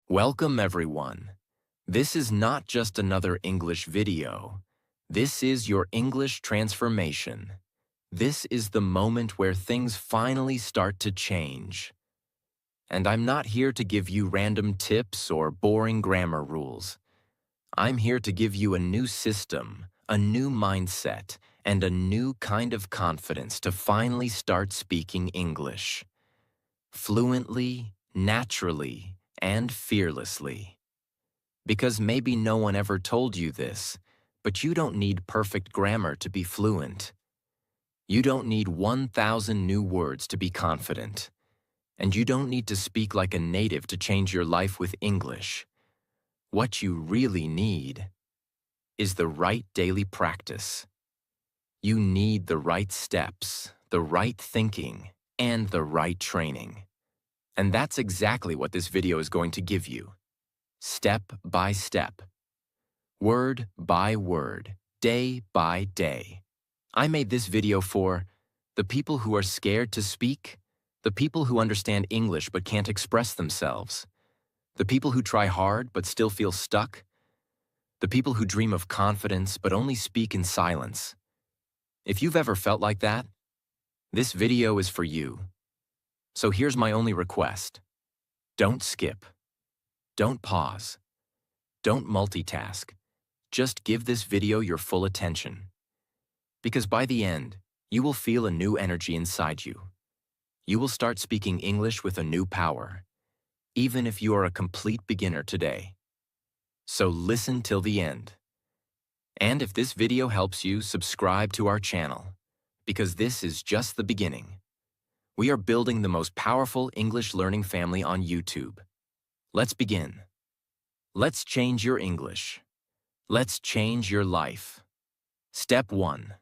Welcome everyone. This is not just another English video. This is your English transformation. This is the moment where things finally start to change. And I'm not here to give you random tips or boring grammar rules. I'm here to give you a new system, a new mindset, and a new kind of confidence to finally start speaking English. Fluently, naturally, and fearlessly. Because maybe no one ever told you this, but you don't need perfect grammar to be fluent. You don't need 1,000 new words to be confident. And you don't need to speak like a native to change your life with English. What you really need is the right daily practice. You need the right steps, the right thinking, and the right training. And that's exactly what this video is going to give you. Step by step. Word by word, day by day. I made this video for the people who are scared to speak, the people who understand English but can't express themselves, the people who try hard but still feel stuck, the people who dream of confidence but only speak in silence. If you've ever felt like that, this video is for you. So here's my only request. Don't skip. Don't pause. Don't multitask. Just give this video your full attention. Because by the end, you will feel a new energy inside you. You will start speaking English with a new power, even if you are a complete beginner today. So listen till the end. And if this video helps you, subscribe to our channel, because this is just the beginning. We are building the most powerful English learning family on YouTube. Let's begin. Let's change your English. Let's change your life. Step 1.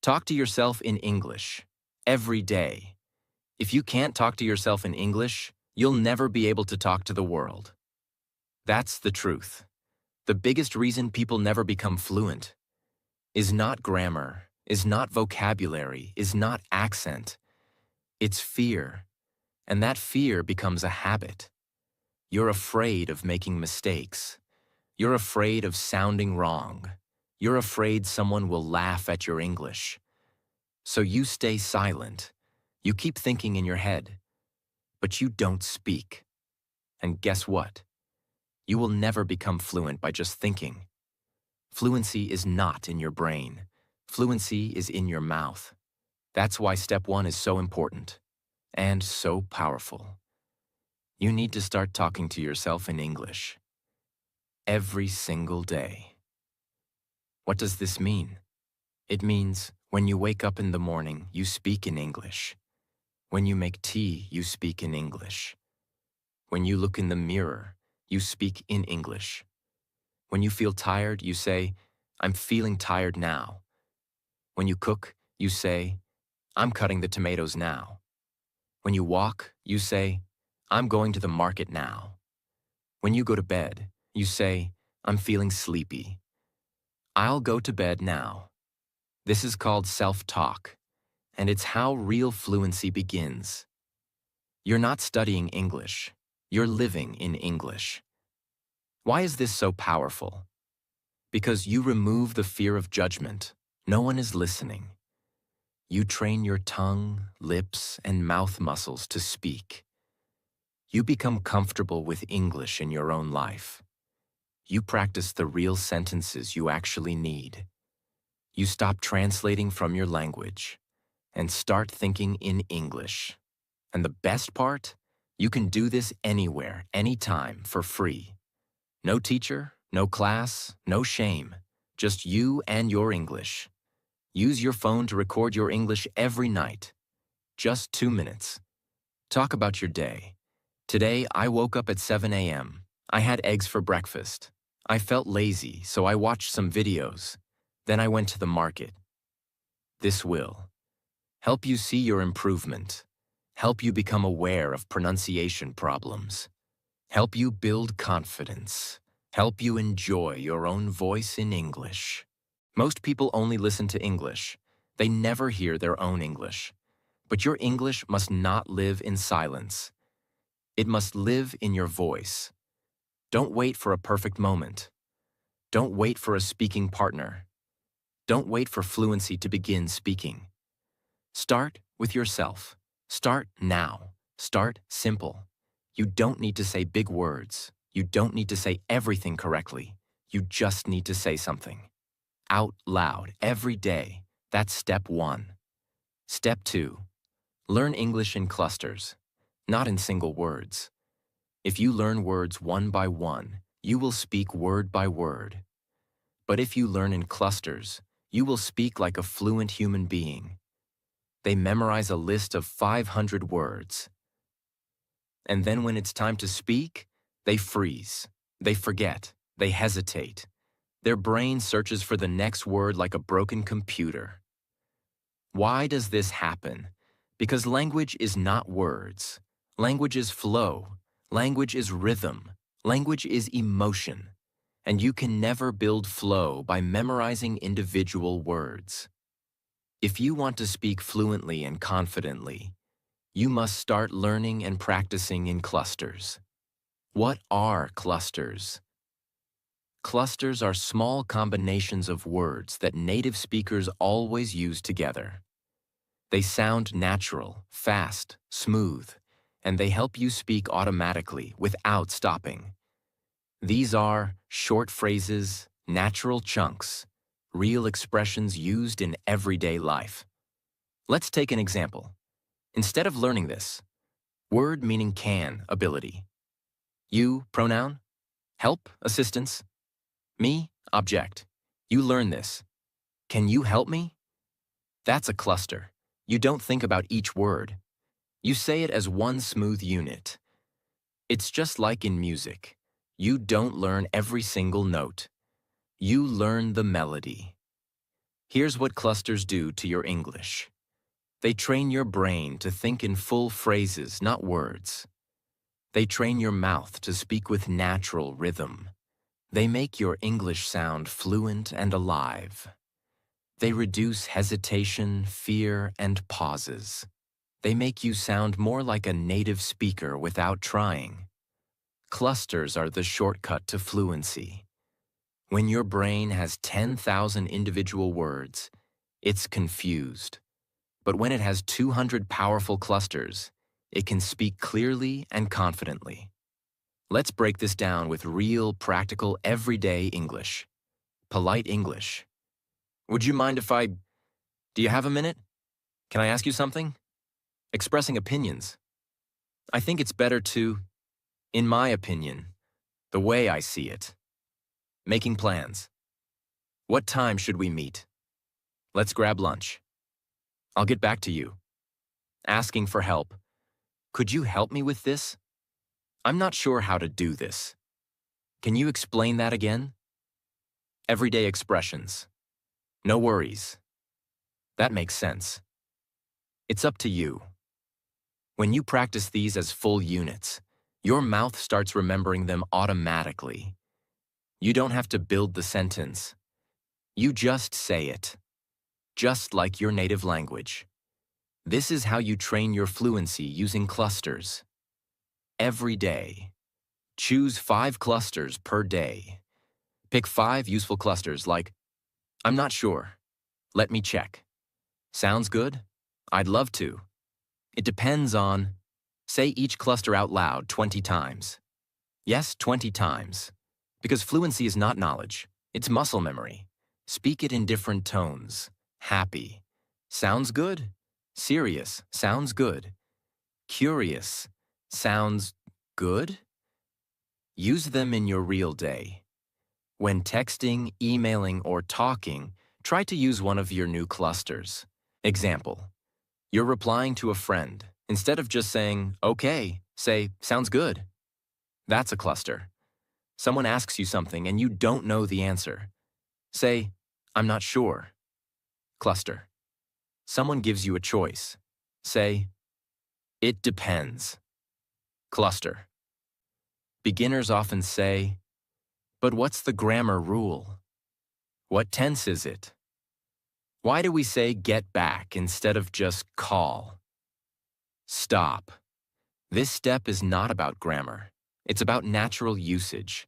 Talk to yourself in English, every day. If you can't talk to yourself in English, you'll never be able to talk to the world. That's the truth. The biggest reason people never become fluent is not grammar, is not vocabulary, is not accent. It's fear, and that fear becomes a habit. You're afraid of making mistakes. You're afraid of sounding wrong. You're afraid someone will laugh at your English. So you stay silent. You keep thinking in your head, but you don't speak. And guess what? You will never become fluent by just thinking. Fluency is not in your brain. Fluency is in your mouth. That's why step 1 is so important and so powerful. You need to start talking to yourself in English every single day. What does this mean? It means when you wake up in the morning, you speak in English. When you make tea, you speak in English. When you look in the mirror, you speak in English. When you feel tired, you say, "I'm feeling tired now." When you cook, you say, "I'm cutting the tomatoes now." When you walk, you say, "I'm going to the market now." When you go to bed, you say, "I'm feeling sleepy. I'll go to bed now." This is called self-talk, and it's how real fluency begins. You're not studying English. You're living in English. Why is this so powerful? Because you remove the fear of judgment. No one is listening. You train your tongue, lips, and mouth muscles to speak. You become comfortable with English in your own life. You practice the real sentences you actually need. You stop translating from your language and start thinking in English. And the best part? You can do this anywhere, anytime, for free. No teacher, no class, no shame. Just you and your English. Use your phone to record your English every night. Just 2 minutes. Talk about your day. Today, I woke up at 7 a.m. I had eggs for breakfast. I felt lazy, so I watched some videos. Then I went to the market. This will help you see your improvement, help you become aware of pronunciation problems, help you build confidence, help you enjoy your own voice in English. Most people only listen to English. They never hear their own English. But your English must not live in silence. It must live in your voice. Don't wait for a perfect moment. Don't wait for a speaking partner. Don't wait for fluency to begin speaking. Start with yourself. Start now. Start simple. You don't need to say big words. You don't need to say everything correctly. You just need to say something. Out loud, every day. That's step 1. Step 2. Learn English in clusters, not in single words. If you learn words one by one, you will speak word by word. But if you learn in clusters, you will speak like a fluent human being. They memorize a list of 500 words. And then when it's time to speak, they freeze. They forget. They hesitate. Their brain searches for the next word like a broken computer. Why does this happen? Because language is not words. Language is flow. Language is rhythm. Language is emotion. And you can never build flow by memorizing individual words. If you want to speak fluently and confidently, you must start learning and practicing in clusters. What are clusters? Clusters are small combinations of words that native speakers always use together. They sound natural, fast, smooth, and they help you speak automatically without stopping. These are short phrases, natural chunks, real expressions used in everyday life. Let's take an example. Instead of learning this, word meaning can, ability. You, pronoun. Help, assistance. Me, object. You learn this. Can you help me? That's a cluster. You don't think about each word. You say it as one smooth unit. It's just like in music. You don't learn every single note. You learn the melody. Here's what clusters do to your English. They train your brain to think in full phrases, not words. They train your mouth to speak with natural rhythm. They make your English sound fluent and alive. They reduce hesitation, fear, and pauses. They make you sound more like a native speaker without trying. Clusters are the shortcut to fluency. When your brain has 10,000 individual words, it's confused. But when it has 200 powerful clusters, it can speak clearly and confidently. Let's break this down with real, practical, everyday English. Polite English. Would you mind if I... Do you have a minute? Can I ask you something? Expressing opinions. I think it's better to, in my opinion, the way I see it. Making plans. What time should we meet? Let's grab lunch. I'll get back to you. Asking for help. Could you help me with this? I'm not sure how to do this. Can you explain that again? Everyday expressions. No worries. That makes sense. It's up to you. When you practice these as full units, your mouth starts remembering them automatically. You don't have to build the sentence. You just say it. Just like your native language. This is how you train your fluency using clusters. Every day. Choose 5 clusters per day. Pick 5 useful clusters like, I'm not sure. Let me check. Sounds good? I'd love to. It depends on... Say each cluster out loud 20 times. Yes, 20 times. Because fluency is not knowledge. It's muscle memory. Speak it in different tones. Happy. Sounds good. Serious. Sounds good. Curious. Sounds good. Use them in your real day. When texting, emailing, or talking, try to use one of your new clusters. Example. You're replying to a friend. Instead of just saying, okay, say, sounds good. That's a cluster. Someone asks you something and you don't know the answer. Say, I'm not sure. Cluster. Someone gives you a choice. Say, it depends. Cluster. Beginners often say, but what's the grammar rule? What tense is it? Why do we say get back instead of just call? Stop. This step is not about grammar. It's about natural usage.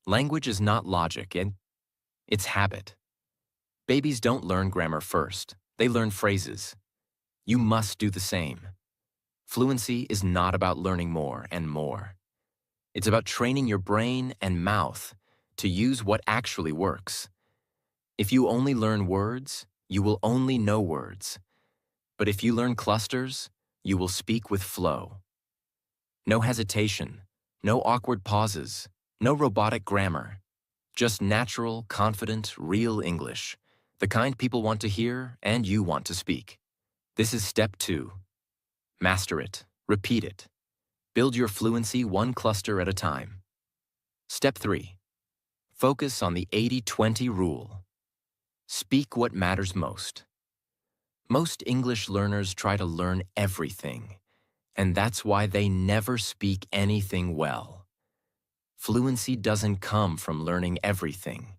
Language is not logic, and it's habit. Babies don't learn grammar first. They learn phrases. You must do the same. Fluency is not about learning more and more. It's about training your brain and mouth to use what actually works. If you only learn words, you will only know words. But if you learn clusters, you will speak with flow. No hesitation, no awkward pauses, no robotic grammar. Just natural, confident, real English. The kind people want to hear and you want to speak. This is step 2. Master it. Repeat it. Build your fluency one cluster at a time. Step 3. Focus on the 80-20 rule. Speak what matters most. Most English learners try to learn everything, and that's why they never speak anything well. Fluency doesn't come from learning everything.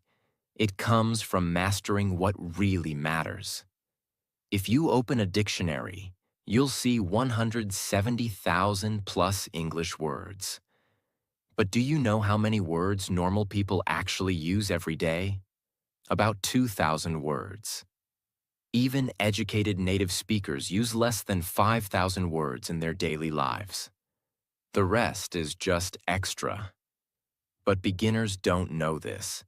It comes from mastering what really matters. If you open a dictionary, you'll see 170,000 plus English words. But do you know how many words normal people actually use every day? About 2,000 words. Even educated native speakers use less than 5,000 words in their daily lives. The rest is just extra. But beginners don't know this.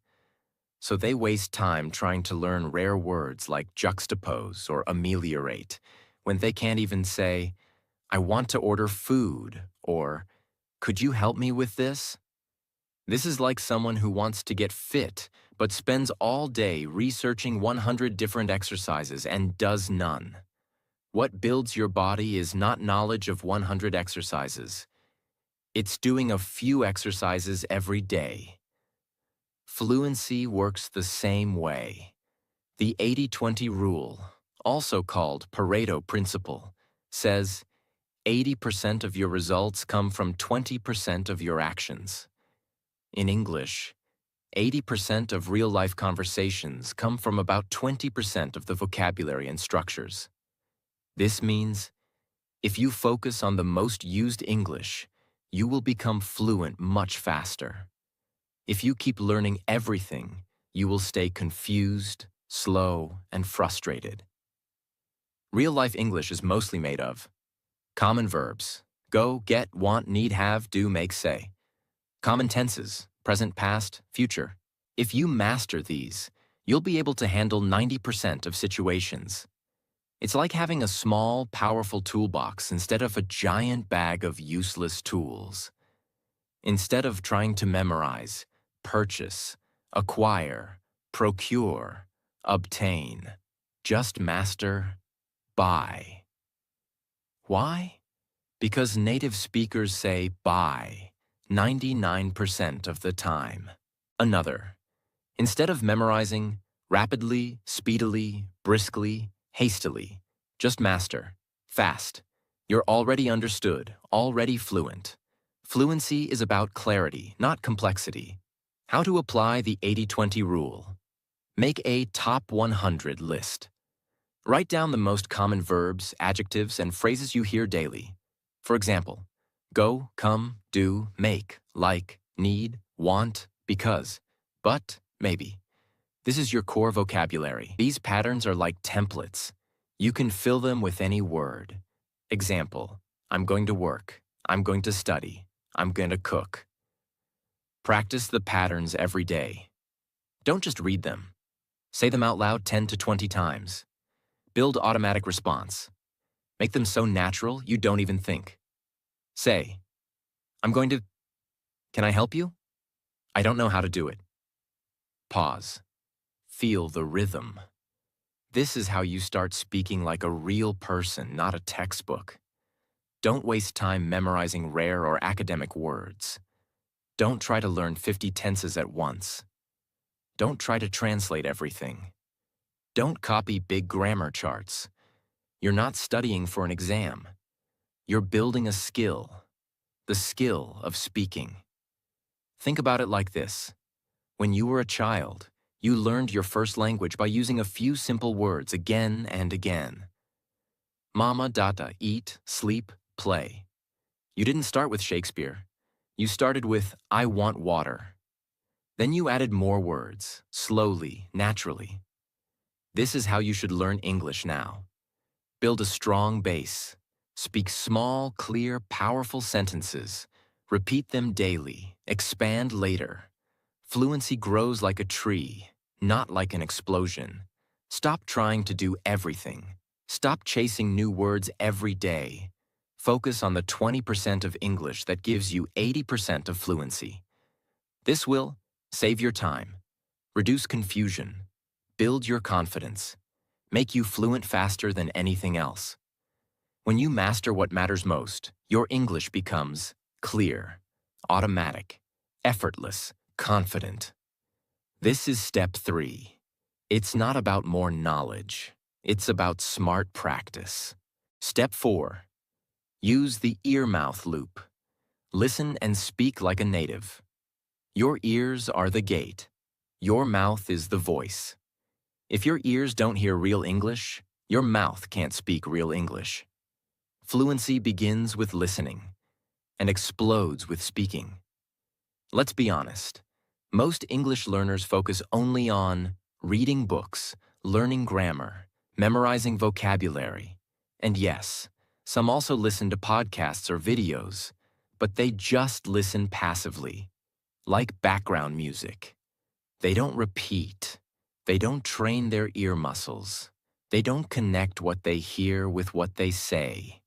So they waste time trying to learn rare words like juxtapose or ameliorate, when they can't even say, "I want to order food," or "Could you help me with this?" This is like someone who wants to get fit, but spends all day researching 100 different exercises and does none. What builds your body is not knowledge of 100 exercises. It's doing a few exercises every day. Fluency works the same way. The 80-20 rule, also called Pareto principle, says 80% of your results come from 20% of your actions. In English, 80% of real-life conversations come from about 20% of the vocabulary and structures. This means, if you focus on the most used English, you will become fluent much faster. If you keep learning everything, you will stay confused, slow, and frustrated. Real-life English is mostly made of common verbs: go, get, want, need, have, do, make, say. Common tenses: present, past, future. If you master these, you'll be able to handle 90% of situations. It's like having a small, powerful toolbox instead of a giant bag of useless tools. Instead of trying to memorize, purchase, acquire, procure, obtain, just master, buy. Why? Because native speakers say buy 99% of the time. Another. Instead of memorizing rapidly, speedily, briskly, hastily, just master, fast. You're already understood, already fluent. Fluency is about clarity, not complexity. How to apply the 80-20 rule. Make a top 100 list. Write down the most common verbs, adjectives, and phrases you hear daily. For example, go, come, do, make, like, need, want, because, but, maybe. This is your core vocabulary. These patterns are like templates. You can fill them with any word. Example: I'm going to work. I'm going to study. I'm going to cook. Practice the patterns every day. Don't just read them. Say them out loud 10 to 20 times. Build automatic response. Make them so natural you don't even think. Say, I'm going to... Can I help you? I don't know how to do it. Pause. Feel the rhythm. This is how you start speaking like a real person, not a textbook. Don't waste time memorizing rare or academic words. Don't try to learn 50 tenses at once. Don't try to translate everything. Don't copy big grammar charts. You're not studying for an exam. You're building a skill, the skill of speaking. Think about it like this. When you were a child, you learned your first language by using a few simple words again and again. Mama, data, eat, sleep, play. You didn't start with Shakespeare. You started with, I want water. Then you added more words, slowly, naturally. This is how you should learn English now. Build a strong base. Speak small, clear, powerful sentences. Repeat them daily. Expand later. Fluency grows like a tree, not like an explosion. Stop trying to do everything. Stop chasing new words every day. Focus on the 20% of English that gives you 80% of fluency. This will save your time, reduce confusion, build your confidence, make you fluent faster than anything else. When you master what matters most, your English becomes clear, automatic, effortless, confident. This is step 3. It's not about more knowledge. It's about smart practice. Step 4. Use the ear-mouth loop. Listen and speak like a native. Your ears are the gate. Your mouth is the voice. If your ears don't hear real English, your mouth can't speak real English. Fluency begins with listening and explodes with speaking. Let's be honest. Most English learners focus only on reading books, learning grammar, memorizing vocabulary. And yes, some also listen to podcasts or videos, but they just listen passively, like background music. They don't repeat. They don't train their ear muscles. They don't connect what they hear with what they say.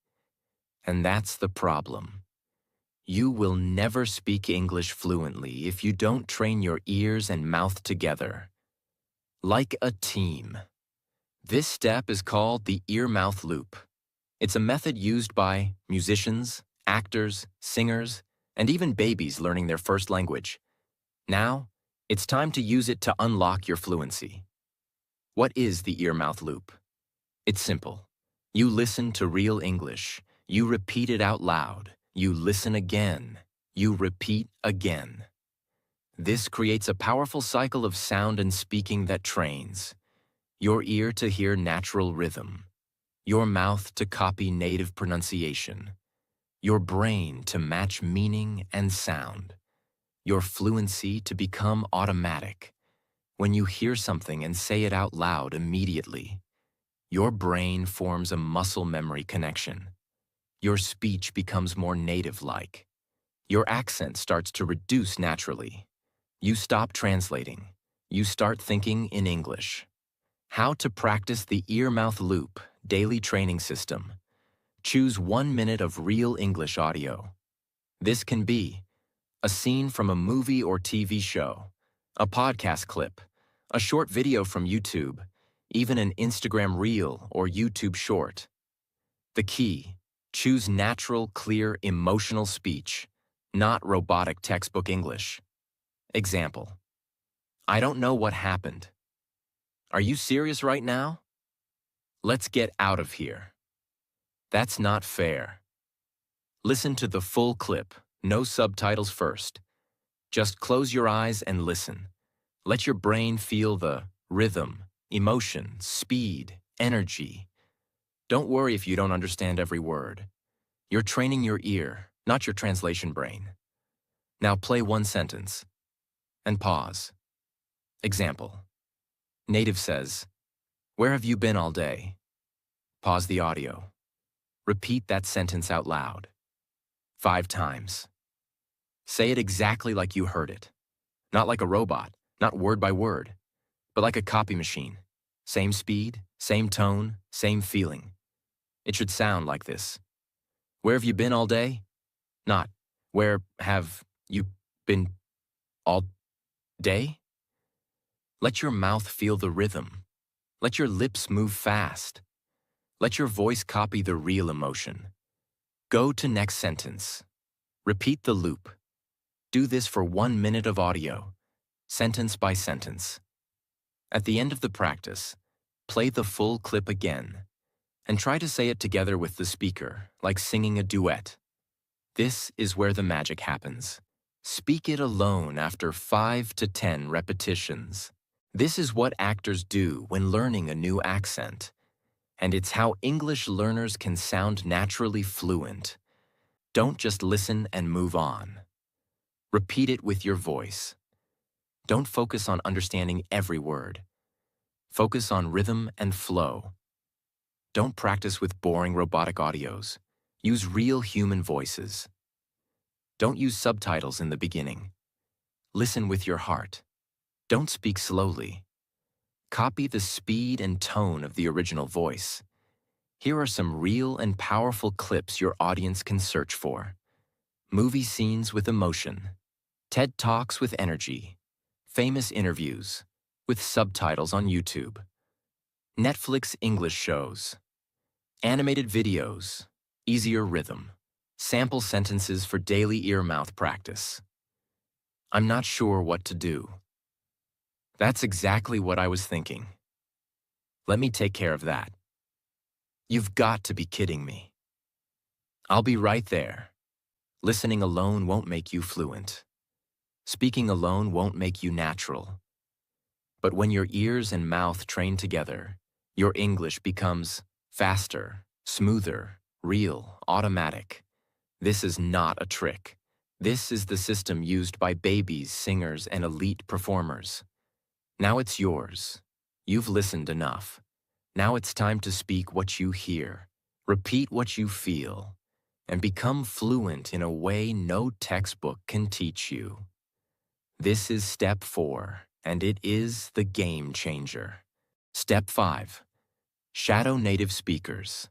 And that's the problem. You will never speak English fluently if you don't train your ears and mouth together. Like a team. This step is called the ear-mouth loop. It's a method used by musicians, actors, singers, and even babies learning their first language. Now, it's time to use it to unlock your fluency. What is the ear-mouth loop? It's simple. You listen to real English. You repeat it out loud. You listen again. You repeat again. This creates a powerful cycle of sound and speaking that trains your ear to hear natural rhythm, your mouth to copy native pronunciation, your brain to match meaning and sound, your fluency to become automatic. When you hear something and say it out loud immediately, your brain forms a muscle memory connection. Your speech becomes more native-like. Your accent starts to reduce naturally. You stop translating. You start thinking in English. How to practice the ear-mouth loop daily training system. Choose 1 minute of real English audio. This can be a scene from a movie or TV show, a podcast clip, a short video from YouTube, even an Instagram reel or YouTube short. The key: choose natural, clear, emotional speech, not robotic textbook English. Example: I don't know what happened. Are you serious right now? Let's get out of here. That's not fair. Listen to the full clip, no subtitles first. Just close your eyes and listen. Let your brain feel the rhythm, emotion, speed, energy. Don't worry if you don't understand every word. You're training your ear, not your translation brain. Now play one sentence and pause. Example: Native says, "Where have you been all day?" Pause the audio. Repeat that sentence out loud. 5 times. Say it exactly like you heard it. Not like a robot, not word by word, but like a copy machine. Same speed, same tone, same feeling. It should sound like this. Where have you been all day? Not, where have you been all day? Let your mouth feel the rhythm. Let your lips move fast. Let your voice copy the real emotion. Go to next sentence. Repeat the loop. Do this for 1 minute of audio, sentence by sentence. At the end of the practice, play the full clip again and try to say it together with the speaker, like singing a duet. This is where the magic happens. Speak it alone after 5 to 10 repetitions. This is what actors do when learning a new accent, and it's how English learners can sound naturally fluent. Don't just listen and move on. Repeat it with your voice. Don't focus on understanding every word. Focus on rhythm and flow. Don't practice with boring robotic audios. Use real human voices. Don't use subtitles in the beginning. Listen with your heart. Don't speak slowly. Copy the speed and tone of the original voice. Here are some real and powerful clips your audience can search for. Movie scenes with emotion. TED Talks with energy. Famous interviews with subtitles on YouTube. Netflix English shows. Animated videos. Easier rhythm. Sample sentences for daily ear-mouth practice. I'm not sure what to do. That's exactly what I was thinking. Let me take care of that. You've got to be kidding me. I'll be right there. Listening alone won't make you fluent. Speaking alone won't make you natural. But when your ears and mouth train together, your English becomes faster, smoother, real, automatic. This is not a trick. This is the system used by babies, singers, and elite performers. Now it's yours. You've listened enough. Now it's time to speak what you hear, repeat what you feel, and become fluent in a way no textbook can teach you. This is step 4, and it is the game changer. Step 5. Shadow native speakers.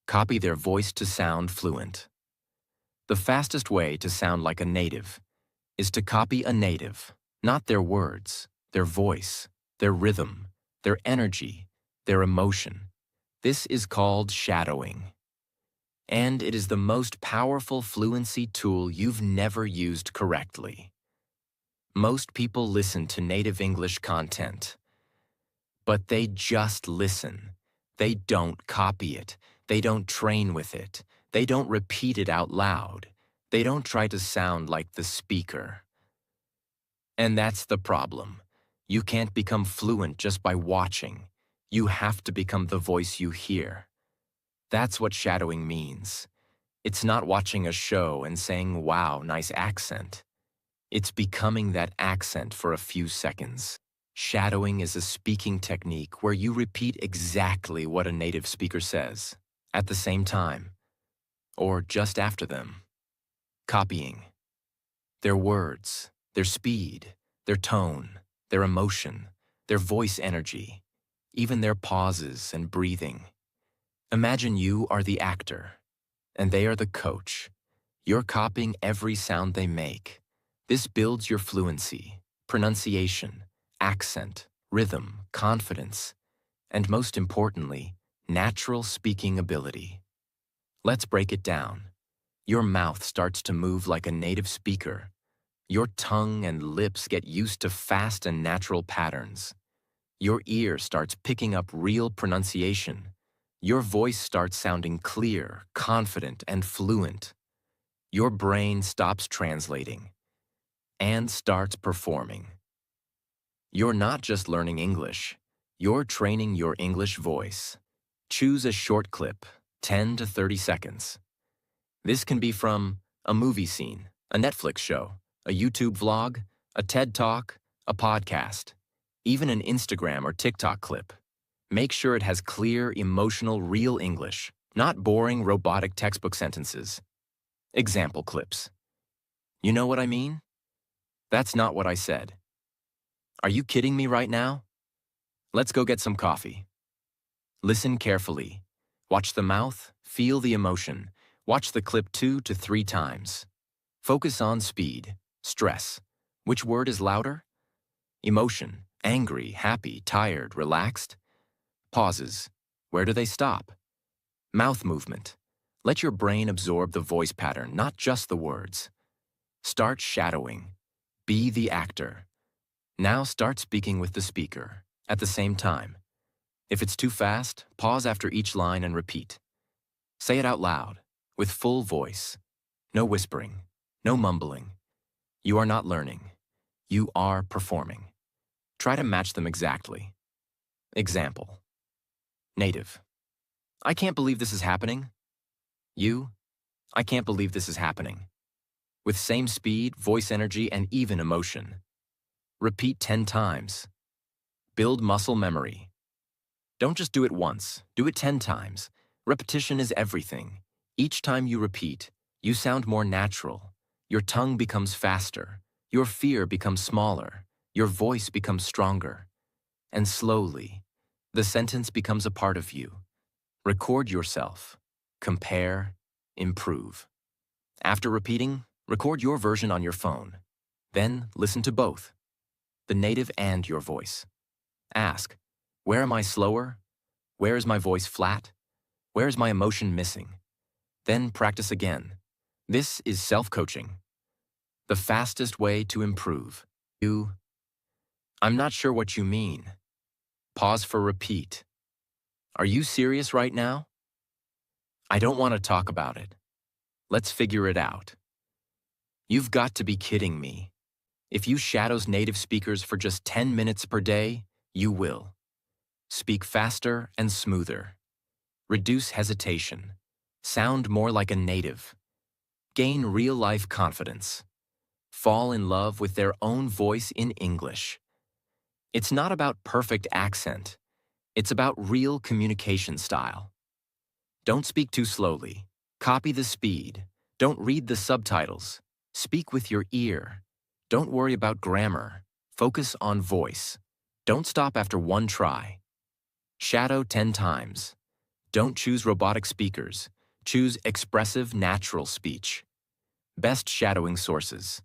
Copy their voice to sound fluent. The fastest way to sound like a native is to copy a native, not their words, their voice, their rhythm, their energy, their emotion. This is called shadowing. And it is the most powerful fluency tool you've never used correctly. Most people listen to native English content, but they just listen. They don't copy it. They don't train with it. They don't repeat it out loud. They don't try to sound like the speaker. And that's the problem. You can't become fluent just by watching. You have to become the voice you hear. That's what shadowing means. It's not watching a show and saying, "Wow, nice accent." It's becoming that accent for a few seconds. Shadowing is a speaking technique where you repeat exactly what a native speaker says, at the same time, or just after them. Copying. Their words, their speed, their tone, their emotion, their voice energy, even their pauses and breathing. Imagine you are the actor, and they are the coach. You're copying every sound they make. This builds your fluency, pronunciation, accent, rhythm, confidence, and most importantly, natural speaking ability. Let's break it down. Your mouth starts to move like a native speaker. Your tongue and lips get used to fast and natural patterns. Your ear starts picking up real pronunciation. Your voice starts sounding clear, confident, and fluent. Your brain stops translating and starts performing. You're not just learning English. You're training your English voice. Choose a short clip, 10 to 30 seconds. This can be from a movie scene, a Netflix show, a YouTube vlog, a TED Talk, a podcast, even an Instagram or TikTok clip. Make sure it has clear, emotional, real English, not boring, robotic textbook sentences. Example clips. You know what I mean? That's not what I said. Are you kidding me right now? Let's go get some coffee. Listen carefully. Watch the mouth, feel the emotion. Watch the clip 2 to 3 times. Focus on speed, stress. Which word is louder? Emotion, angry, happy, tired, relaxed. Pauses. Where do they stop? Mouth movement. Let your brain absorb the voice pattern, not just the words. Start shadowing. Be the actor. Now start speaking with the speaker, at the same time. If it's too fast, pause after each line and repeat. Say it out loud, with full voice. No whispering, no mumbling. You are not learning. You are performing. Try to match them exactly. Example. Native. I can't believe this is happening. You. I can't believe this is happening. with same speed, voice energy, and even emotion. Repeat 10 times. Build muscle memory. Don't just do it once, do it 10 times. Repetition is everything. Each time you repeat, you sound more natural. Your tongue becomes faster. Your fear becomes smaller. Your voice becomes stronger. And slowly, the sentence becomes a part of you. Record yourself. Compare. Improve. After repeating, record your version on your phone. Then listen to both, the native and your voice. Ask, where am I slower? Where is my voice flat? Where is my emotion missing? Then practice again. This is self-coaching, the fastest way to improve. I'm not sure what you mean. Pause for repeat. Are you serious right now? I don't want to talk about it. Let's figure it out. You've got to be kidding me. If you shadows native speakers for just 10 minutes per day, you will. Speak faster and smoother. Reduce hesitation. Sound more like a native. Gain real-life confidence. Fall in love with their own voice in English. It's not about perfect accent. It's about real communication style. Don't speak too slowly. Copy the speed. Don't read the subtitles. Speak with your ear. Don't worry about grammar. Focus on voice. Don't stop after one try. Shadow 10 times. Don't choose robotic speakers. Choose expressive, natural speech. Best shadowing sources: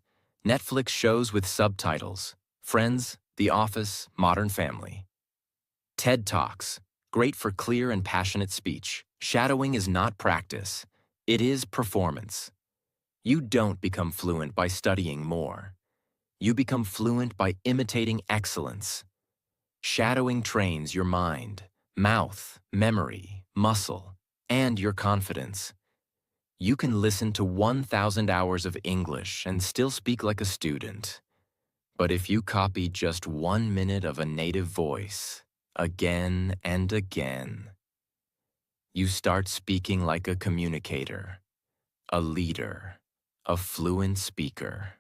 Netflix shows with subtitles, Friends, The Office, Modern Family. TED Talks, great for clear and passionate speech. Shadowing is not practice, it is performance. You don't become fluent by studying more. You become fluent by imitating excellence. Shadowing trains your mind, mouth, memory, muscle, and your confidence. You can listen to 1,000 hours of English and still speak like a student. But if you copy just 1 minute of a native voice, again and again, you start speaking like a communicator, a leader, a fluent speaker.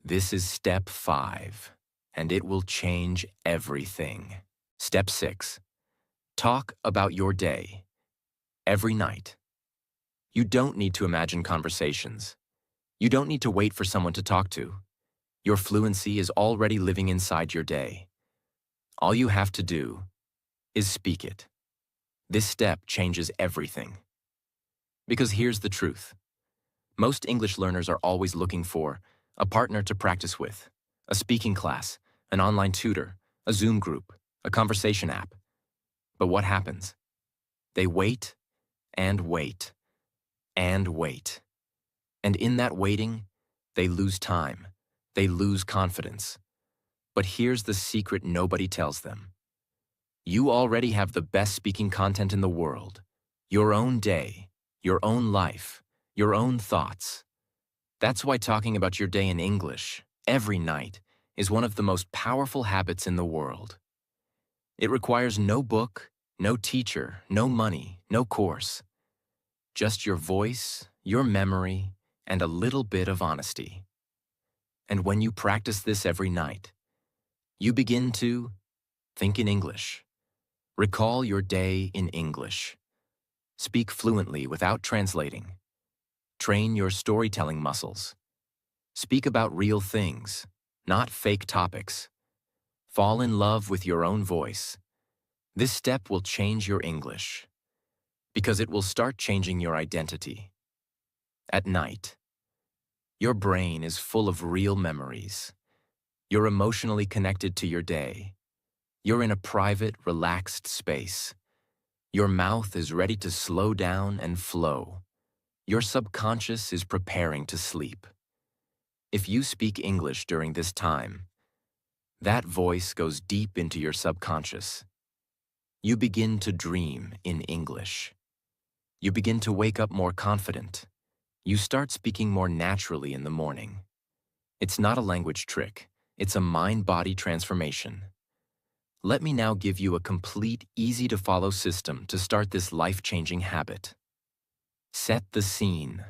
This is step 5, and it will change everything. Step 6. Talk about your day. Every night. You don't need to imagine conversations. You don't need to wait for someone to talk to. Your fluency is already living inside your day. All you have to do is speak it. This step changes everything. Because here's the truth. Most English learners are always looking for a partner to practice with, a speaking class, an online tutor, a Zoom group, a conversation app. But what happens? They wait and wait and wait. And in that waiting, they lose time. They lose confidence. But here's the secret nobody tells them. You already have the best speaking content in the world. Your own day, your own life, your own thoughts. That's why talking about your day in English, every night, is one of the most powerful habits in the world. It requires no book, no teacher, no money, no course. Just your voice, your memory, and a little bit of honesty. And when you practice this every night, you begin to think in English. Recall your day in English. Speak fluently without translating. Train your storytelling muscles. Speak about real things, not fake topics. Fall in love with your own voice. This step will change your English, because it will start changing your identity. At night, your brain is full of real memories. You're emotionally connected to your day. You're in a private, relaxed space. Your mouth is ready to slow down and flow. Your subconscious is preparing to sleep. If you speak English during this time, that voice goes deep into your subconscious. You begin to dream in English. You begin to wake up more confident. You start speaking more naturally in the morning. It's not a language trick. It's a mind-body transformation. Let me now give you a complete, easy-to-follow system to start this life-changing habit. Set the scene.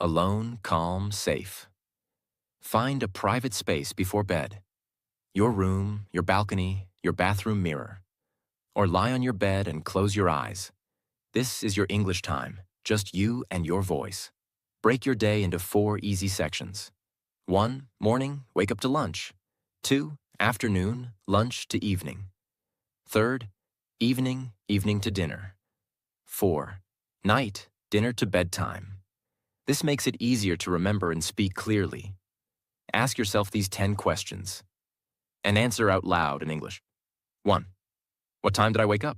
Alone, calm, safe. Find a private space before bed. Your room, your balcony, your bathroom mirror. Or lie on your bed and close your eyes. This is your English time, just you and your voice. Break your day into 4 easy sections. 1. Morning, wake up to lunch. 2. Afternoon, lunch to evening. 3. Evening, evening to dinner. 4. Night, dinner to bedtime. This makes it easier to remember and speak clearly. Ask yourself these 10 questions and answer out loud in English. 1. What time did I wake up?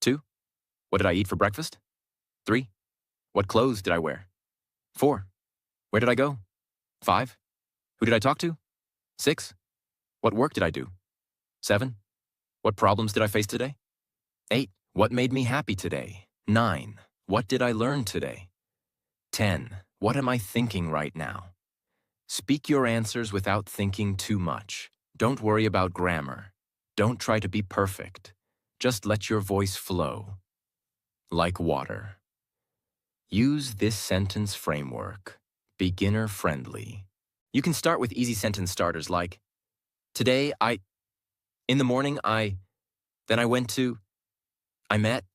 2. What did I eat for breakfast? 3. What clothes did I wear? 4. Where did I go? 5. Who did I talk to? 6. What work did I do? 7. What problems did I face today? 8. What made me happy today? 9. What did I learn today? 10. What am I thinking right now? Speak your answers without thinking too much. Don't worry about grammar. Don't try to be perfect. Just let your voice flow. Like water. Use this sentence framework. Beginner friendly. You can start with easy sentence starters like, today in the morning then I went to, I met,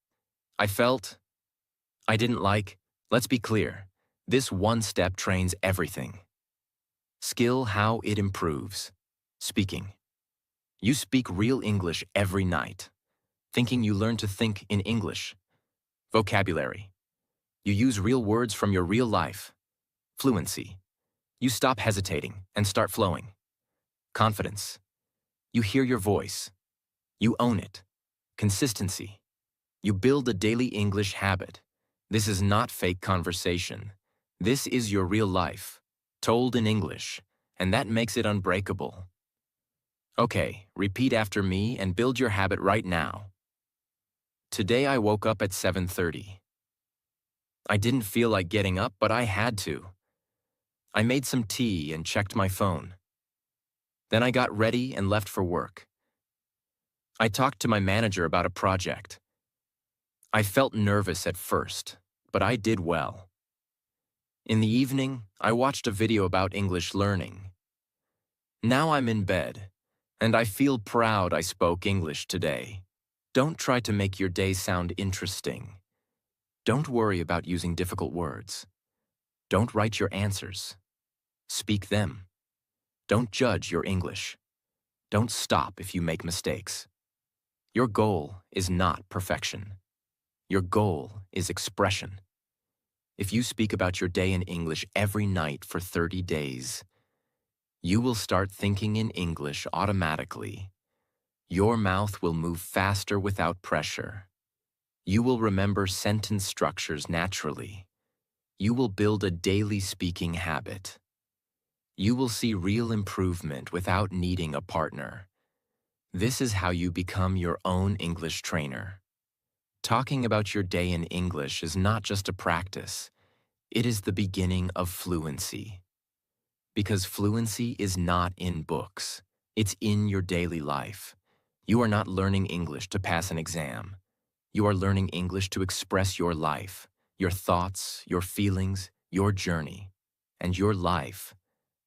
I felt, I didn't like. Let's be clear. This one step trains everything. Skill how it improves. Speaking. You speak real English every night. Thinking you learn to think in English. Vocabulary. You use real words from your real life. Fluency. You stop hesitating and start flowing. Confidence. You hear your voice. You own it. Consistency. You build a daily English habit. This is not fake conversation. This is your real life, told in English, and that makes it unbreakable. Okay, repeat after me and build your habit right now. Today I woke up at 7:30. I didn't feel like getting up, but I had to. I made some tea and checked my phone. Then I got ready and left for work. I talked to my manager about a project. I felt nervous at first, but I did well. In the evening, I watched a video about English learning. Now I'm in bed, and I feel proud I spoke English today. Don't try to make your day sound interesting. Don't worry about using difficult words. Don't write your answers. Speak them. Don't judge your English. Don't stop if you make mistakes. Your goal is not perfection. Your goal is expression. If you speak about your day in English every night for 30 days, you will start thinking in English automatically. Your mouth will move faster without pressure. You will remember sentence structures naturally. You will build a daily speaking habit. You will see real improvement without needing a partner. This is how you become your own English trainer. Talking about your day in English is not just a practice. It is the beginning of fluency. Because fluency is not in books. It's in your daily life. You are not learning English to pass an exam. You are learning English to express your life, your thoughts, your feelings, your journey. And your life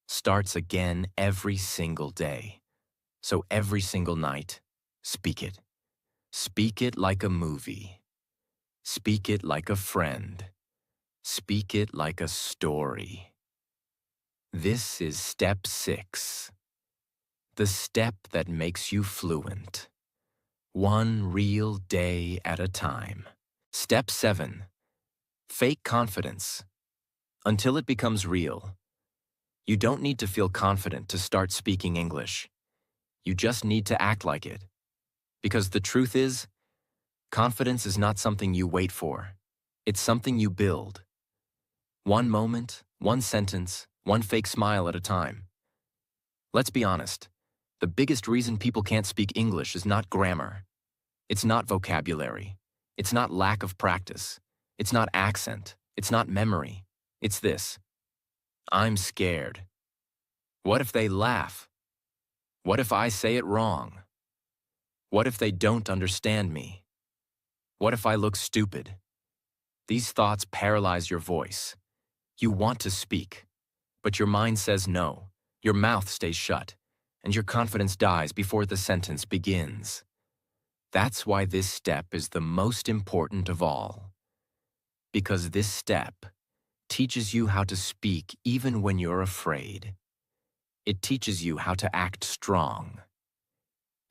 starts again every single day. So every single night, speak it. Speak it like a movie. Speak it like a friend. Speak it like a story. This is step 6. The step that makes you fluent. One real day at a time. Step 7. Fake confidence. Until it becomes real. You don't need to feel confident to start speaking English. You just need to act like it. Because the truth is, confidence is not something you wait for. It's something you build. One moment, one sentence, one fake smile at a time. Let's be honest. The biggest reason people can't speak English is not grammar. It's not vocabulary. It's not lack of practice. It's not accent. It's not memory. It's this. I'm scared. What if they laugh? What if I say it wrong? What if they don't understand me? What if I look stupid? These thoughts paralyze your voice. You want to speak, but your mind says no, your mouth stays shut, and your confidence dies before the sentence begins. That's why this step is the most important of all. Because this step teaches you how to speak even when you're afraid. It teaches you how to act strong,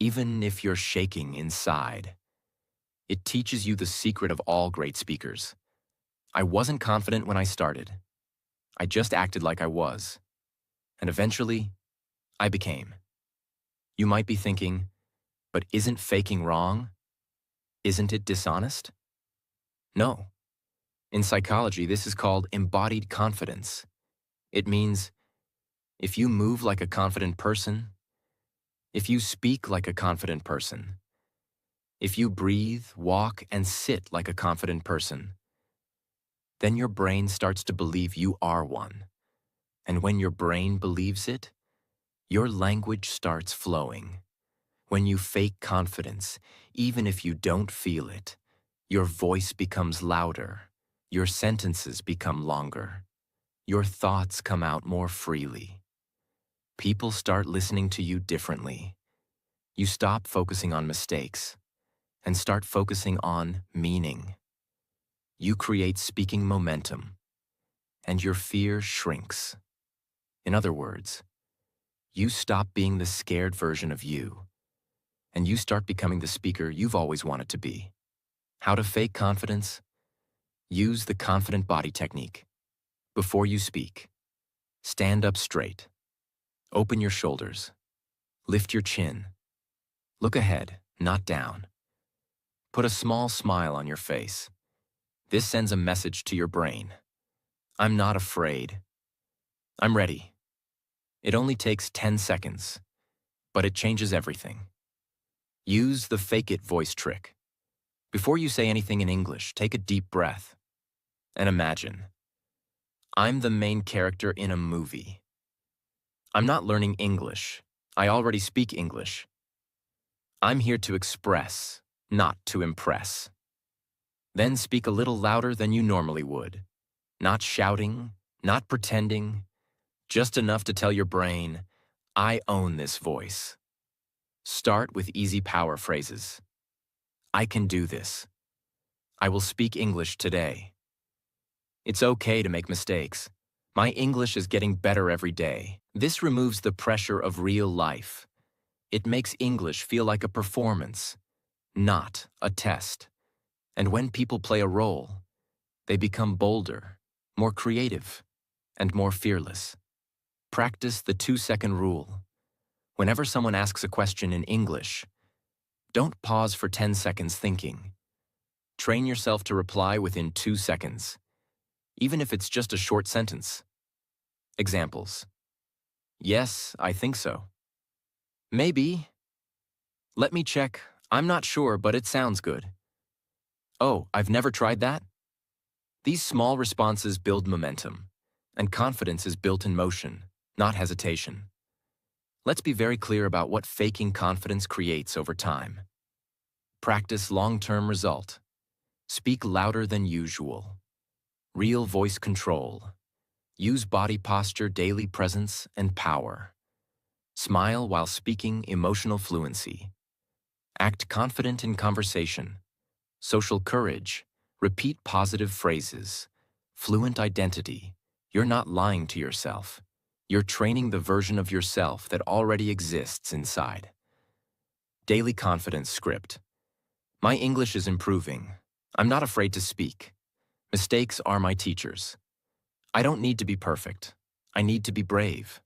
even if you're shaking inside. It teaches you the secret of all great speakers. I wasn't confident when I started. I just acted like I was. And eventually, I became. You might be thinking, but isn't faking wrong? Isn't it dishonest? No. In psychology, this is called embodied confidence. It means if you move like a confident person, if you speak like a confident person, if you breathe, walk, and sit like a confident person, then your brain starts to believe you are one. And when your brain believes it, your language starts flowing. When you fake confidence, even if you don't feel it, your voice becomes louder, your sentences become longer, your thoughts come out more freely. People start listening to you differently. You stop focusing on mistakes and start focusing on meaning. You create speaking momentum, and your fear shrinks. In other words, you stop being the scared version of you, and you start becoming the speaker you've always wanted to be. How to fake confidence? Use the confident body technique. Before you speak, stand up straight. Open your shoulders. Lift your chin. Look ahead, not down. Put a small smile on your face. This sends a message to your brain. I'm not afraid. I'm ready. It only takes 10 seconds, but it changes everything. Use the fake it voice trick. Before you say anything in English, take a deep breath and imagine, I'm the main character in a movie. I'm not learning English. I already speak English. I'm here to express, not to impress. Then speak a little louder than you normally would. Not shouting, not pretending, just enough to tell your brain, I own this voice. Start with easy power phrases. I can do this. I will speak English today. It's okay to make mistakes. My English is getting better every day. This removes the pressure of real life. It makes English feel like a performance, not a test. And when people play a role, they become bolder, more creative, and more fearless. Practice the 2-second rule. Whenever someone asks a question in English, don't pause for 10 seconds thinking. Train yourself to reply within 2 seconds, even if it's just a short sentence. Examples. Yes, I think so. Maybe. Let me check. I'm not sure, but it sounds good. Oh, I've never tried that? These small responses build momentum, and confidence is built in motion, not hesitation. Let's be very clear about what faking confidence creates over time. Practice long-term result. Speak louder than usual. Real voice control. Use body posture, daily presence, and power. Smile while speaking, emotional fluency. Act confident in conversation. Social courage. Repeat positive phrases. Fluent identity. You're not lying to yourself. You're training the version of yourself that already exists inside. Daily confidence script. My English is improving. I'm not afraid to speak. Mistakes are my teachers. I don't need to be perfect. I need to be brave.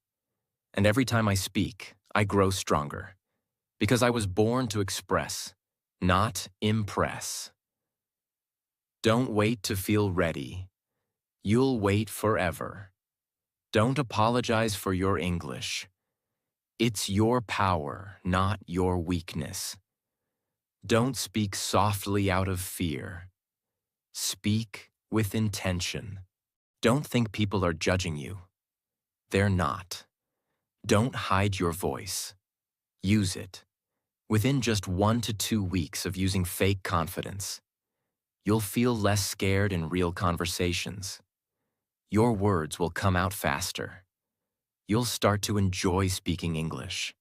And every time I speak, I grow stronger. Because I was born to express, not impress. Don't wait to feel ready. You'll wait forever. Don't apologize for your English. It's your power, not your weakness. Don't speak softly out of fear. Speak with intention. Don't think people are judging you. They're not. Don't hide your voice. Use it. Within just 1 to 2 weeks of using fake confidence, you'll feel less scared in real conversations. Your words will come out faster. You'll start to enjoy speaking English.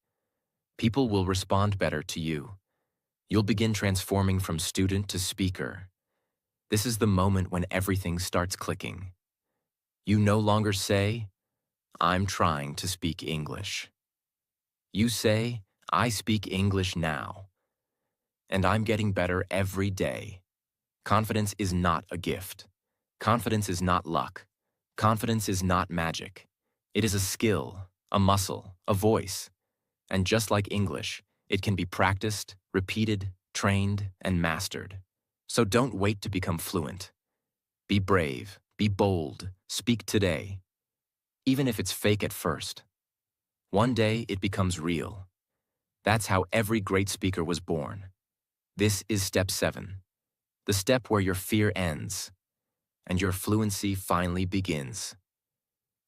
People will respond better to you. You'll begin transforming from student to speaker. This is the moment when everything starts clicking. You no longer say, "I'm trying to speak English." You say, "I speak English now, and I'm getting better every day." Confidence is not a gift. Confidence is not luck. Confidence is not magic. It is a skill, a muscle, a voice. And just like English, it can be practiced, repeated, trained, and mastered. So don't wait to become fluent. Be brave, be bold, speak today. Even if it's fake at first. One day it becomes real. That's how every great speaker was born. This is step 7. The step where your fear ends and your fluency finally begins.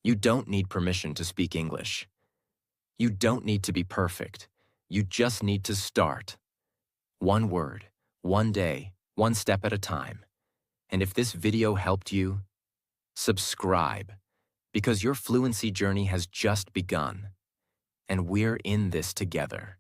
You don't need permission to speak English. You don't need to be perfect. You just need to start. One word, one day, one step at a time. And if this video helped you, subscribe, because your fluency journey has just begun, and we're in this together.